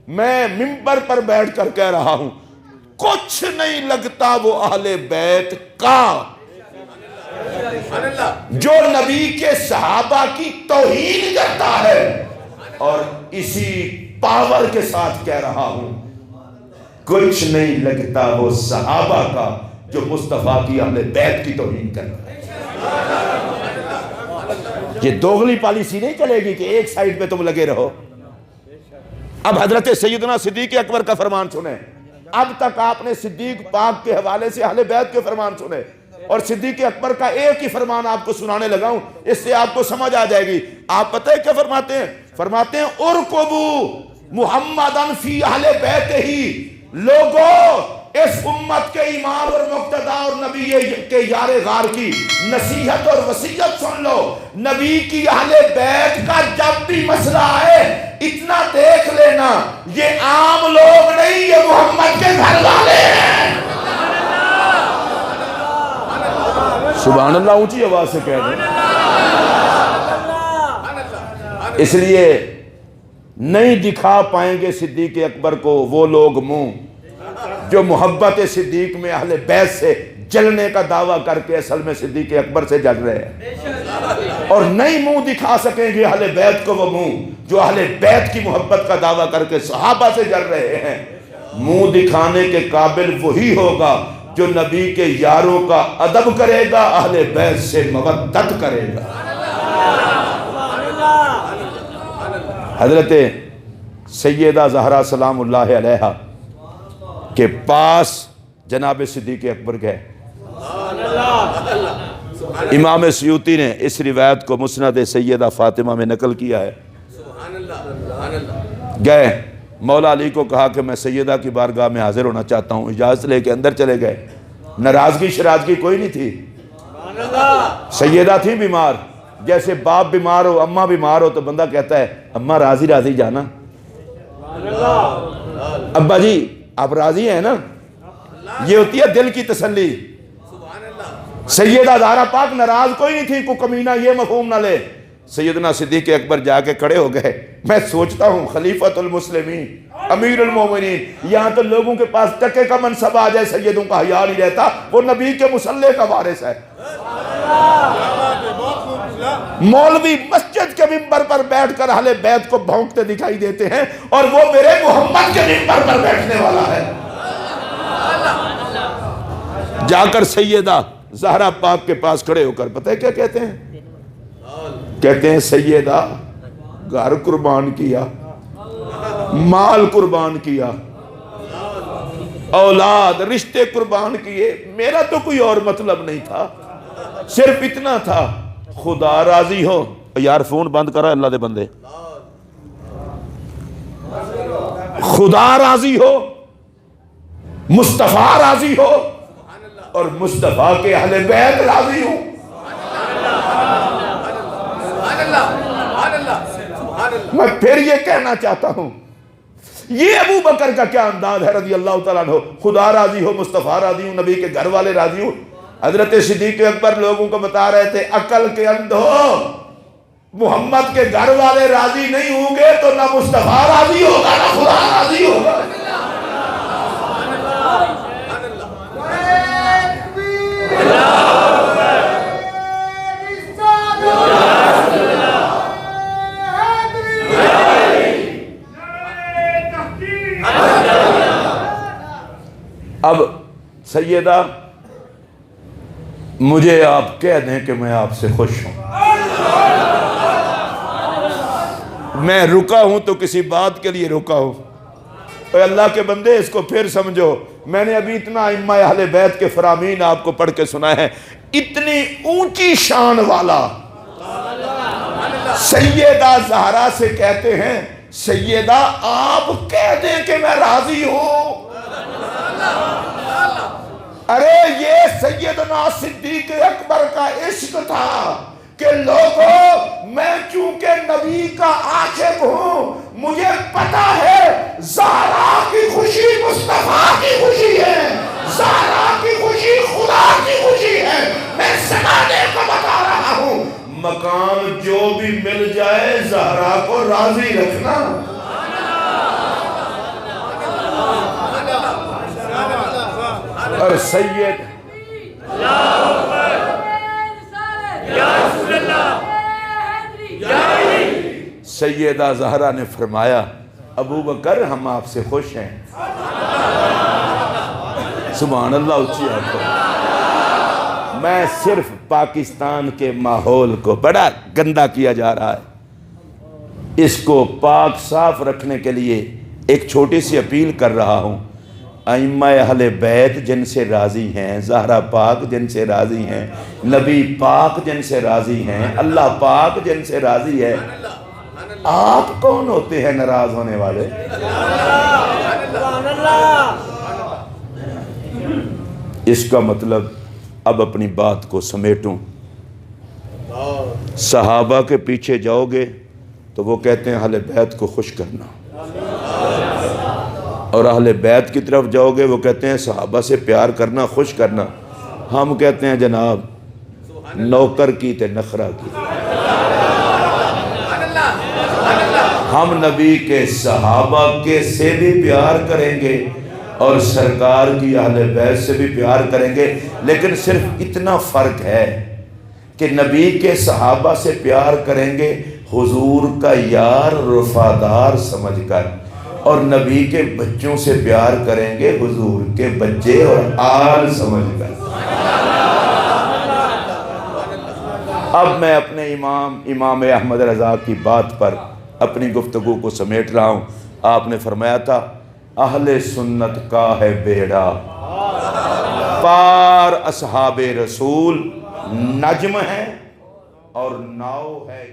میں منبر پر بیٹھ کر کہہ رہا ہوں کچھ نہیں لگتا وہ اہل بیت کا جو نبی کے صحابہ کی توہین کرتا ہے، اور اسی پاور کے ساتھ کہہ رہا ہوں کچھ نہیں لگتا وہ صحابہ کا جو مصطفیٰ کی اہل بیت کی توہین کرتا ہے۔ یہ دوغلی پالیسی نہیں چلے گی کہ ایک سائیڈ پہ تم لگے رہو۔ اب حضرت سیدنا صدیق اکبر کا فرمان سنیں۔ اب تک آپ نے صدیق پاک کے حوالے سے اہل بیت کے فرمان سنے، اور صدیق اکبر کا ایک ہی فرمان آپ کو سنانے لگا ہوں، اس سے آپ کو سمجھ آ جائے گی۔ آپ پتہ ہے کیا فرماتے ہیں؟ فرماتے ہیں ارکبو محمدن فی اہل بیت ہی، لوگوں اس امت کے امام اور مقتدا اور نبی کے یار غار کی نصیحت اور وصیت سن لو۔ نبی کی اہل بیت کا جب بھی مسئلہ آئے اتنا دیکھ لینا یہ عام لوگ نہیں، یہ محمد کے گھر والے ہیں۔ سبحان اللہ، اونچی آواز سے کہہ دیں۔ اس لیے نہیں دکھا پائیں گے صدیق اکبر کو وہ لوگ منہ جو محبت صدیق میں اہل بیت سے جلنے کا دعویٰ کر کے اصل میں صدیق اکبر سے جل رہے ہیں، اور نہیں منہ دکھا سکیں گے اہل بیت کو وہ منہ جو اہل بیت کی محبت کا دعویٰ کر کے صحابہ سے جل رہے ہیں۔ منہ دکھانے کے قابل وہی ہوگا جو نبی کے یاروں کا ادب کرے گا، اہل بیت سے مودت کرے گا۔ حضرت سیدہ زہرا سلام اللہ علیہا کے پاس جناب صدیق اکبر گئے۔ امام سیوطی نے اس روایت کو مسند سیدہ فاطمہ میں نقل کیا ہے۔ گئے، مولا علی کو کہا کہ میں سیدہ کی بارگاہ میں حاضر ہونا چاہتا ہوں، اجازت لے کے اندر چلے گئے۔ ناراضگی شرازگی کوئی نہیں تھی۔ سیدہ تھی بیمار، جیسے باپ بیمار ہو، اماں بیمار ہو تو بندہ کہتا ہے اماں راضی راضی جانا، ابا جی آپ راضی ہیں نا، یہ ہوتی ہے دل کی تسلی۔ سیدہ زہرا پاک ناراض کوئی نہیں تھی، کوئی کمینہ یہ مفہوم نہ لے۔ سیدنا صدیق اکبر جا کے کھڑے ہو گئے۔ میں سوچتا ہوں خلیفۃ المسلمین، امیر المومنین، یہاں تو لوگوں کے پاس ٹکے کا منصب آ جائے سیدوں کا حیا نہیں رہتا، وہ نبی کے مصلی کا وارث ہے۔ مولوی مسجد کے منبر پر بیٹھ کر اہل بیت کو بھونکتے دکھائی دیتے ہیں، اور وہ میرے محمد کے منبر پر بیٹھنے والا ہے۔ جا کر سیدہ زہرا پاک کے پاس کھڑے ہو کر پتہ ہے کیا کہتے ہیں؟ کہتے ہیں سیدہ گھر قربان کیا، مال قربان کیا، اولاد رشتے قربان کیے، میرا تو کوئی اور مطلب نہیں تھا، صرف اتنا تھا خدا راضی ہو۔ یار فون بند کرا اللہ دے بندے، خدا راضی ہو، مصطفیٰ راضی ہو، اور مصطفیٰ کے اہل بیت راضی ہو۔ میں پھر یہ کہنا چاہتا ہوں، یہ ابو بکر کا کیا انداز ہے رضی اللہ تعالیٰ عنہ، خدا راضی ہو، مصطفیٰ راضی ہو، نبی کے گھر والے راضی ہو۔ حضرت صدیق اکبر لوگوں کو بتا رہے تھے عقل کے اندھو، محمد کے گھر والے راضی نہیں ہوں گے تو نہ مصطفیٰ راضی ہوگا نہ خدا راضی ہوگا۔ اب سیدہ مجھے آپ کہہ دیں کہ میں آپ سے خوش ہوں، میں رکا ہوں تو کسی بات کے لیے رکا ہوں۔ اے اللہ کے بندے اس کو پھر سمجھو، میں نے ابھی اتنا ائمہ اہل بیت کے فرامین آپ کو پڑھ کے سنا ہے، اتنی اونچی شان والا سیدہ زہرا سے کہتے ہیں سیدہ آپ کہہ دیں کہ میں راضی ہوں۔ ارے یہ سیدنا صدیق اکبر کا عشق تھا کہ لوگوں میں چونکہ نبی کا عاشق ہوں، مجھے پتا ہے زہرا کی خوشی مصطفیٰ کی خوشی ہے، زہرا کی خوشی خدا کی خوشی ہے۔ میں زمانے کو بتا رہا ہوں مقام جو بھی مل جائے زہرا کو راضی رکھنا۔ اور سید سیدہ زہرا نے فرمایا ابو بکر ہم آپ سے خوش ہیں. سبحان اللہ. اونچی آنکھوں. میں صرف پاکستان کے ماحول کو بڑا گندا کیا جا رہا ہے، اس کو پاک صاف رکھنے کے لیے ایک چھوٹی سی اپیل کر رہا ہوں. ائمہ اہل بیت جن سے راضی ہیں، زہرا پاک جن سے راضی ہیں، نبی پاک جن سے راضی ہیں، اللہ پاک جن سے راضی ہے، آپ کون ہوتے ہیں ناراض ہونے والے؟ اس کا مطلب اب اپنی بات کو سمیٹوں. صحابہ کے پیچھے جاؤ گے تو وہ کہتے ہیں اہل بیت کو خوش کرنا، اور اہل بیت کی طرف جاؤ گے وہ کہتے ہیں صحابہ سے پیار کرنا، خوش کرنا. ہم کہتے ہیں جناب نوکر کی تے نخرہ کی. ہم نبی کے صحابہ کے سے بھی پیار کریں گے اور سرکار کی اہل بیت سے بھی پیار کریں گے، لیکن صرف اتنا فرق ہے کہ نبی کے صحابہ سے پیار کریں گے حضور کا یار وفادار سمجھ کر، اور نبی کے بچوں سے پیار کریں گے حضور کے بچے اور آل سمجھ کر. اب میں اپنے امام احمد رضا کی بات پر اپنی گفتگو کو سمیٹ رہا ہوں. آپ نے فرمایا تھا اہل سنت کا ہے بیڑا پار اصحاب رسول نجم ہے اور ناؤ ہے